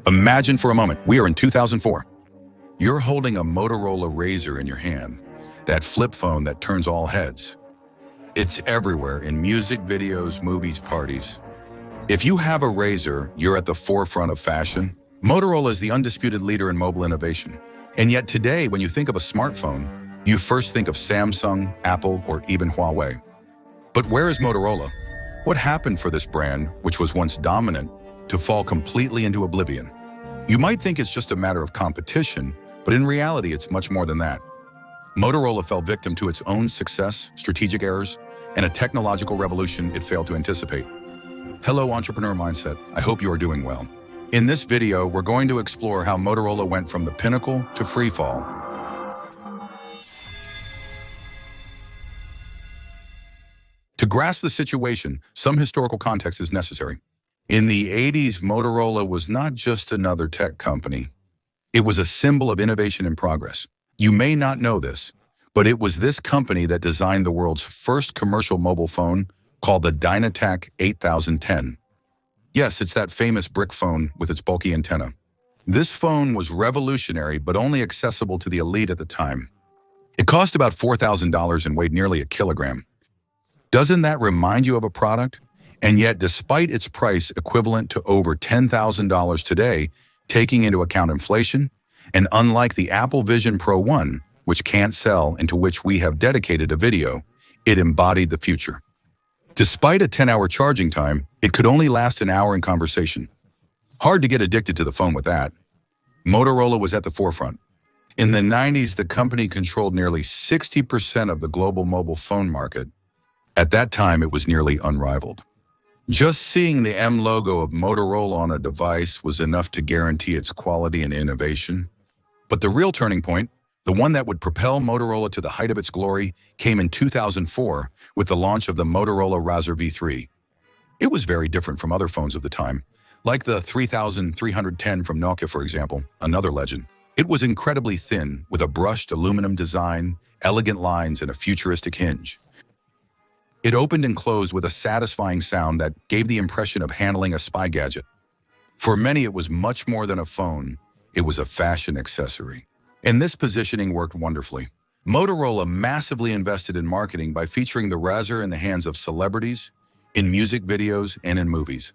Imagine for a moment, we are in 2004. You're holding a Motorola Razr in your hand, that flip phone that turns all heads. It's everywhere in music, videos, movies, parties. If you have a Razr, you're at the forefront of fashion. Motorola is the undisputed leader in mobile innovation. And yet today, when you think of a smartphone, you first think of Samsung, Apple, or even Huawei. But where is Motorola? What happened for this brand, which was once dominant, to fall completely into oblivion? You might think it's just a matter of competition, but in reality, it's much more than that. Motorola fell victim to its own success, strategic errors, and a technological revolution it failed to anticipate. Hello, Entrepreneur Mindset. I hope you are doing well. In this video, we're going to explore how Motorola went from the pinnacle to free fall. To grasp the situation, some historical context is necessary. In the 80s, Motorola was not just another tech company. It was a symbol of innovation and progress. You may not know this, but it was this company that designed the world's first commercial mobile phone called the Dynatac 8010. Yes, it's that famous brick phone with its bulky antenna. This phone was revolutionary, but only accessible to the elite at the time. It cost about $4,000 and weighed nearly a kilogram. Doesn't that remind you of a product? And yet, despite its price equivalent to over $10,000 today, taking into account inflation, and unlike the Apple Vision Pro 1, which can't sell and to which we have dedicated a video, it embodied the future. Despite a 10-hour charging time, it could only last an hour in conversation. Hard to get addicted to the phone with that. Motorola was at the forefront. In the 90s, the company controlled nearly 60% of the global mobile phone market. At that time, it was nearly unrivaled. Just seeing the M logo of Motorola on a device was enough to guarantee its quality and innovation. But the real turning point, the one that would propel Motorola to the height of its glory, came in 2004 with the launch of the Motorola Razr V3. It was very different from other phones of the time, like the 3310 from Nokia, for example, another legend. It was incredibly thin, with a brushed aluminum design, elegant lines, and a futuristic hinge. It opened and closed with a satisfying sound that gave the impression of handling a spy gadget. For many, it was much more than a phone. It was a fashion accessory. And this positioning worked wonderfully. Motorola massively invested in marketing by featuring the Razr in the hands of celebrities, in music videos, and in movies.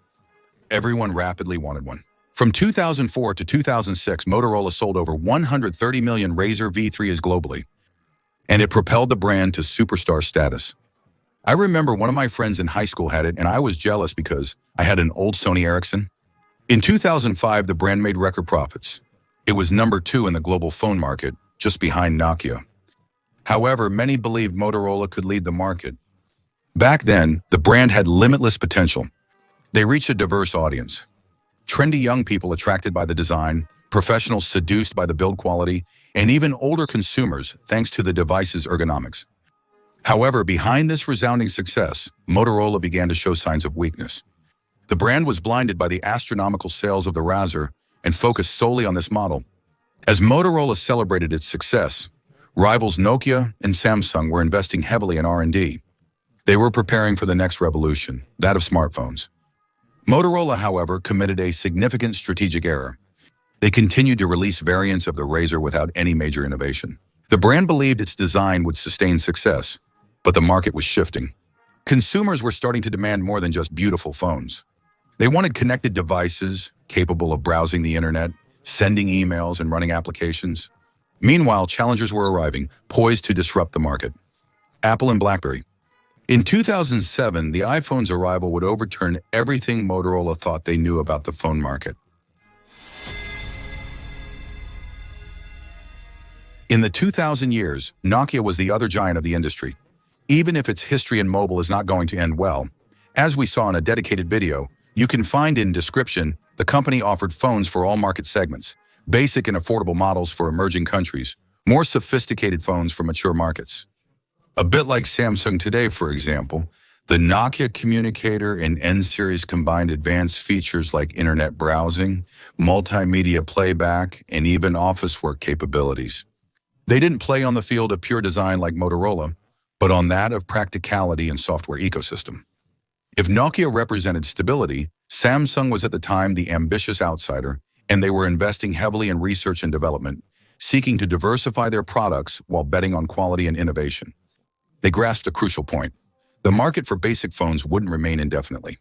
Everyone rapidly wanted one. From 2004 to 2006, Motorola sold over 130 million Razr V3s globally, and it propelled the brand to superstar status. I remember one of my friends in high school had it, and I was jealous because I had an old Sony Ericsson. In 2005, the brand made record profits. It was number 2 in the global phone market, just behind Nokia. However, many believed Motorola could lead the market. Back then, the brand had limitless potential. They reached a diverse audience. Trendy young people attracted by the design, professionals seduced by the build quality, and even older consumers thanks to the device's ergonomics. However, behind this resounding success, Motorola began to show signs of weakness. The brand was blinded by the astronomical sales of the Razr and focused solely on this model. As Motorola celebrated its success, rivals Nokia and Samsung were investing heavily in R&D. They were preparing for the next revolution, that of smartphones. Motorola, however, committed a significant strategic error. They continued to release variants of the Razr without any major innovation. The brand believed its design would sustain success, but the market was shifting. Consumers were starting to demand more than just beautiful phones. They wanted connected devices capable of browsing the internet, sending emails, and running applications. Meanwhile, challengers were arriving, poised to disrupt the market. Apple and BlackBerry. In 2007, the iPhone's arrival would overturn everything Motorola thought they knew about the phone market. In the 2000 years, Nokia was the other giant of the industry. Even if its history in mobile is not going to end well, as we saw in a dedicated video, you can find in description, the company offered phones for all market segments, basic and affordable models for emerging countries, more sophisticated phones for mature markets. A bit like Samsung today, for example, the Nokia Communicator and N-Series combined advanced features like internet browsing, multimedia playback, and even office work capabilities. They didn't play on the field of pure design like Motorola, but on that of practicality and software ecosystem. If Nokia represented stability, Samsung was at the time the ambitious outsider, and they were investing heavily in research and development, seeking to diversify their products while betting on quality and innovation. They grasped a crucial point. The market for basic phones wouldn't remain indefinitely.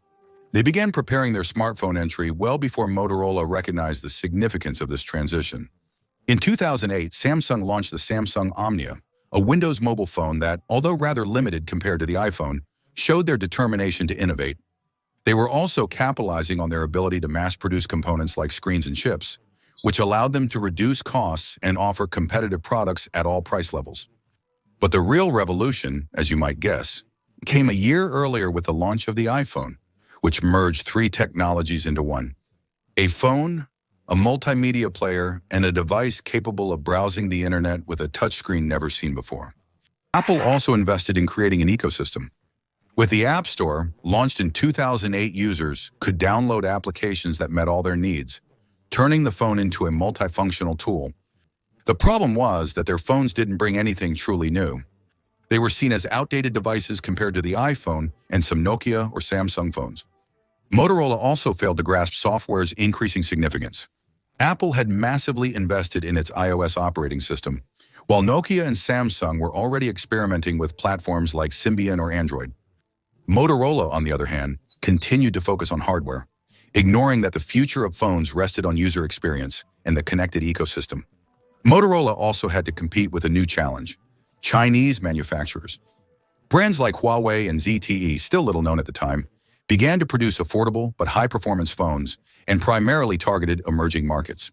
They began preparing their smartphone entry well before Motorola recognized the significance of this transition. In 2008, Samsung launched the Samsung Omnia, a Windows mobile phone that, although rather limited compared to the iPhone, showed their determination to innovate. They were also capitalizing on their ability to mass-produce components like screens and chips, which allowed them to reduce costs and offer competitive products at all price levels. But the real revolution, as you might guess, came a year earlier with the launch of the iPhone, which merged three technologies into one: a phone, a multimedia player, and a device capable of browsing the internet with a touchscreen never seen before. Apple also invested in creating an ecosystem. With the App Store, launched in 2008, users could download applications that met all their needs, turning the phone into a multifunctional tool. The problem was that their phones didn't bring anything truly new. They were seen as outdated devices compared to the iPhone and some Nokia or Samsung phones. Motorola also failed to grasp software's increasing significance. Apple had massively invested in its iOS operating system, while Nokia and Samsung were already experimenting with platforms like Symbian or Android. Motorola, on the other hand, continued to focus on hardware, ignoring that the future of phones rested on user experience and the connected ecosystem. Motorola also had to compete with a new challenge: Chinese manufacturers. Brands like Huawei and ZTE, still little known at the time, began to produce affordable but high-performance phones and primarily targeted emerging markets.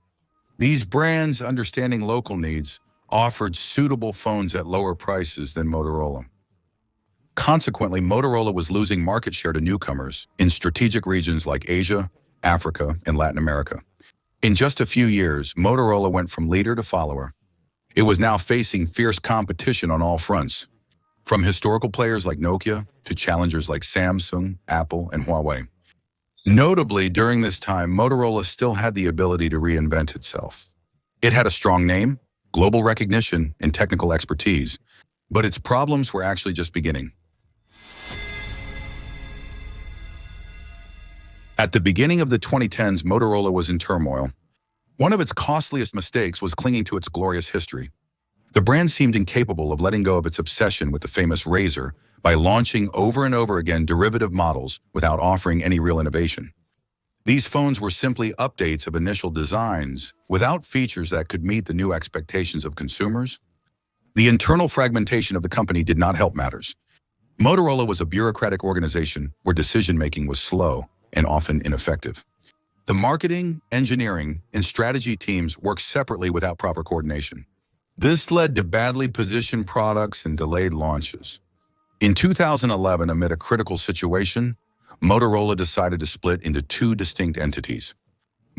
These brands, understanding local needs, offered suitable phones at lower prices than Motorola. Consequently, Motorola was losing market share to newcomers in strategic regions like Asia, Africa, and Latin America. In just a few years, Motorola went from leader to follower. It was now facing fierce competition on all fronts, from historical players like Nokia to challengers like Samsung, Apple, and Huawei. Notably, during this time, Motorola still had the ability to reinvent itself. It had a strong name, global recognition, and technical expertise, but its problems were actually just beginning. At the beginning of the 2010s, Motorola was in turmoil. One of its costliest mistakes was clinging to its glorious history. The brand seemed incapable of letting go of its obsession with the famous Razr by launching over and over again derivative models without offering any real innovation. These phones were simply updates of initial designs without features that could meet the new expectations of consumers. The internal fragmentation of the company did not help matters. Motorola was a bureaucratic organization where decision-making was slow and often ineffective. The marketing, engineering, and strategy teams worked separately without proper coordination. This led to badly positioned products and delayed launches. In 2011, amid a critical situation, Motorola decided to split into two distinct entities.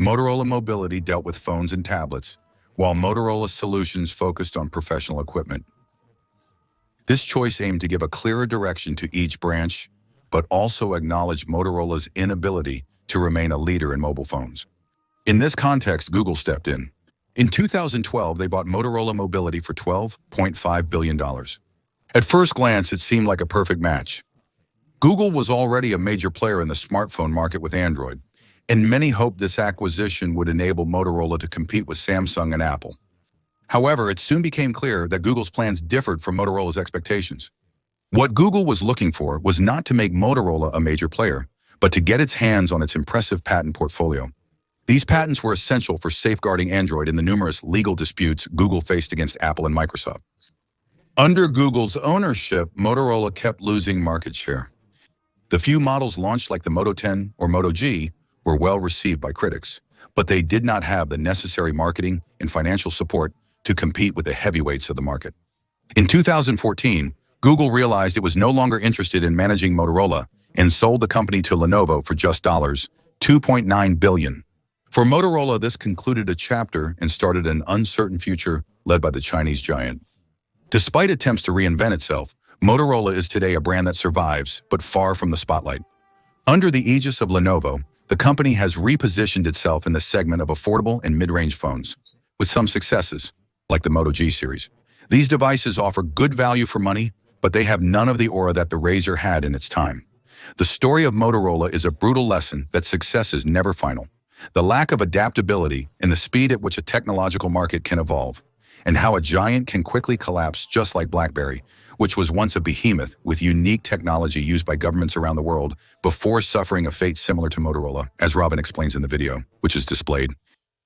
Motorola Mobility dealt with phones and tablets, while Motorola Solutions focused on professional equipment. This choice aimed to give a clearer direction to each branch, but also acknowledge Motorola's inability to remain a leader in mobile phones. In this context, Google stepped in. In 2012, they bought Motorola Mobility for $12.5 billion. At first glance, it seemed like a perfect match. Google was already a major player in the smartphone market with Android, and many hoped this acquisition would enable Motorola to compete with Samsung and Apple. However, it soon became clear that Google's plans differed from Motorola's expectations. What Google was looking for was not to make Motorola a major player, but to get its hands on its impressive patent portfolio. These patents were essential for safeguarding Android in the numerous legal disputes Google faced against Apple and Microsoft. Under Google's ownership, Motorola kept losing market share. The few models launched like the Moto 10 or Moto G were well received by critics, but they did not have the necessary marketing and financial support to compete with the heavyweights of the market. In 2014, Google realized it was no longer interested in managing Motorola and sold the company to Lenovo for just $2.9 billion. For Motorola, this concluded a chapter and started an uncertain future led by the Chinese giant. Despite attempts to reinvent itself, Motorola is today a brand that survives, but far from the spotlight. Under the aegis of Lenovo, the company has repositioned itself in the segment of affordable and mid-range phones, with some successes, like the Moto G series. These devices offer good value for money, but they have none of the aura that the Razr had in its time. The story of Motorola is a brutal lesson that success is never final. The lack of adaptability and the speed at which a technological market can evolve, and how a giant can quickly collapse just like BlackBerry, which was once a behemoth with unique technology used by governments around the world before suffering a fate similar to Motorola, as Robin explains in the video, which is displayed.